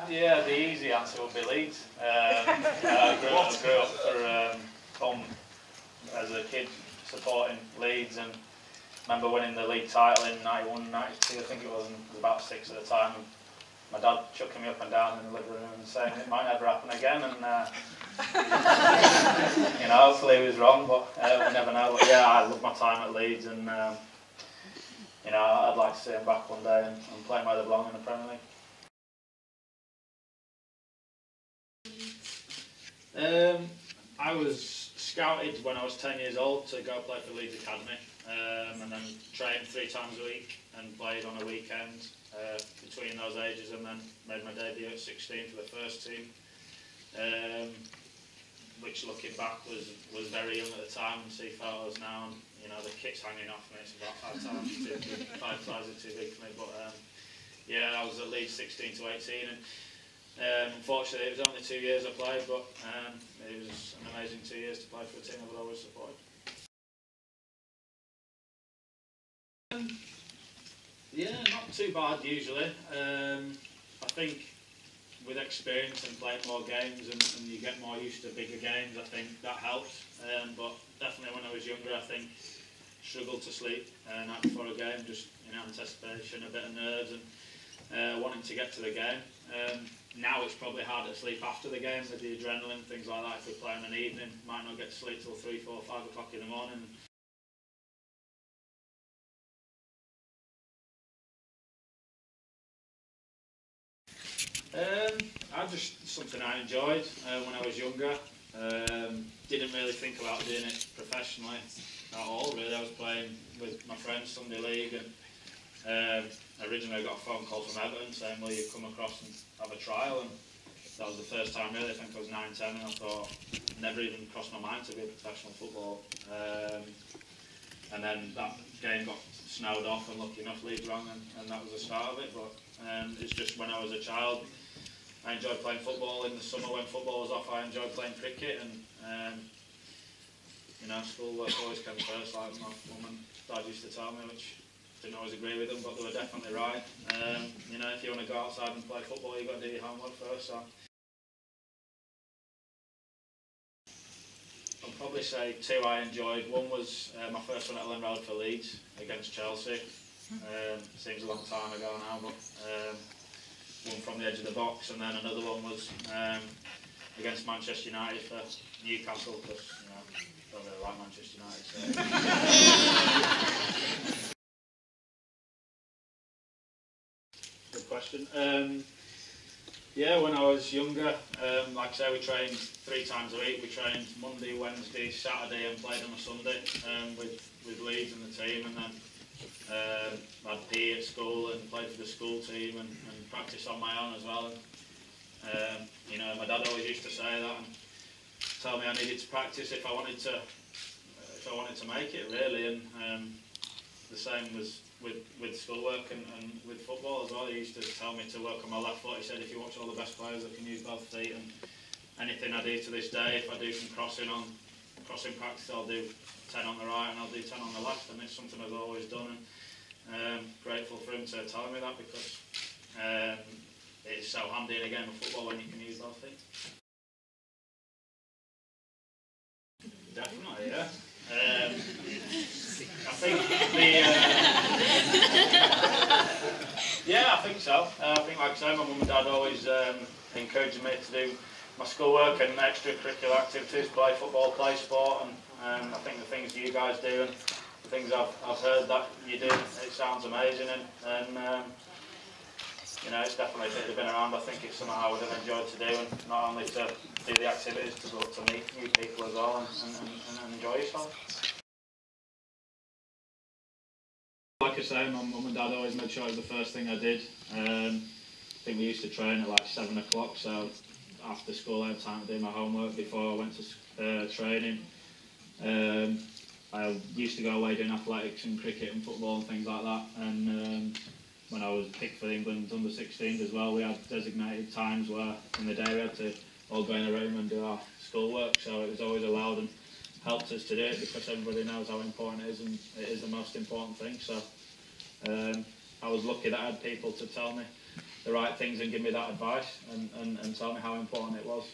Yeah, the easy answer would be Leeds. I grew up home as a kid supporting Leeds, and remember winning the league title in 91, 92, I think it was, and I was about 6 at the time. And my dad chucking me up and down in the living room and saying it might never happen again, and you know, hopefully he was wrong, but we never know. But yeah, I love my time at Leeds, and you know, I'd like to see them back one day and playing where they belong in the Premier League. I was scouted when I was 10 years old to go play for Leeds Academy, and then trained 3 times a week and played on a weekend between those ages, and then made my debut at 16 for the first team, which looking back was very young at the time, and see photos now, and you know, the kit's hanging off me. It's about 5 sizes too big for me, but yeah, I was at Leeds 16 to 18, and unfortunately it was only 2 years I played, but it was an amazing 2 years to play for a team I would always support. Yeah, not too bad usually. I think with experience and playing more games and you get more used to bigger games, I think that helps. But definitely when I was younger, I think struggled to sleep night before a game, just in anticipation, a bit of nerves and wanting to get to the game. Now it's probably harder to sleep after the game with the adrenaline, things like that. If we play in an evening, might not get to sleep till 3, 4, 5 o'clock in the morning. Just something I enjoyed when I was younger. Didn't really think about doing it professionally at all, really. I was playing with my friends Sunday League, and originally I got a phone call from Everton saying, will you come across and have a trial? And that was the first time really. I think I was 9, 10, and I thought, never even crossed my mind to be a professional football. And then that game got snowed off, and lucky enough Leeds rang, and that was the start of it. But it's just when I was a child, I enjoyed playing football. In the summer when football was off, I enjoyed playing cricket, and you know, schoolwork always came first, like my mum and dad used to tell me, which didn't always agree with them, but they were definitely right. You know, if you want to go outside and play football, you've got to do your homework first. So I'll probably say 2 I enjoyed. One was my first one at Ellen Road for Leeds against Chelsea. Seems a long time ago now, but one from the edge of the box, and then another one was against Manchester United for Newcastle, because you know, I don't really like Manchester United. So. Good question. Yeah, when I was younger, like I say, we trained 3 times a week. We trained Monday, Wednesday, Saturday, and played on a Sunday with Leeds and the team, and then I'd PE at school and played for the school team and practice on my own as well. And you know, my dad always used to say that and tell me I needed to practice if I wanted to make it really. And the same was with schoolwork and with football as well. He used to tell me to work on my left foot. He said, if you watch all the best players, I can use both feet, and anything I do to this day, if I do some crossing practice, I'll do 10 on the right and I'll do 10 on the left, and it's something I've always done, and grateful for him to tell me that, because it's so handy in a game of football when you can use both feet. Definitely, yeah. I think yeah, I think so. I think, like I say, my mum and dad always encouraged me to do my schoolwork and extracurricular activities, play football, play sport, and I think the things you guys do and the things I've heard that you do, it sounds amazing, and you know, it's definitely, if it had been around, I think it's something I would have enjoyed to do, and not only to do the activities, but to meet new people as well and enjoy yourself. Like I say, my mum and dad always made sure it was the first thing I did. I think we used to train at like 7 o'clock, so after school I had time to do my homework before I went to training. I used to go away doing athletics and cricket and football and things like that, and when I was picked for England under 16s as well, we had designated times where in the day we had to all go in a room and do our schoolwork, so it was always allowed and helped us to do it, because everybody knows how important it is, and it is the most important thing. So I was lucky that I had people to tell me the right things and give me that advice and tell me how important it was.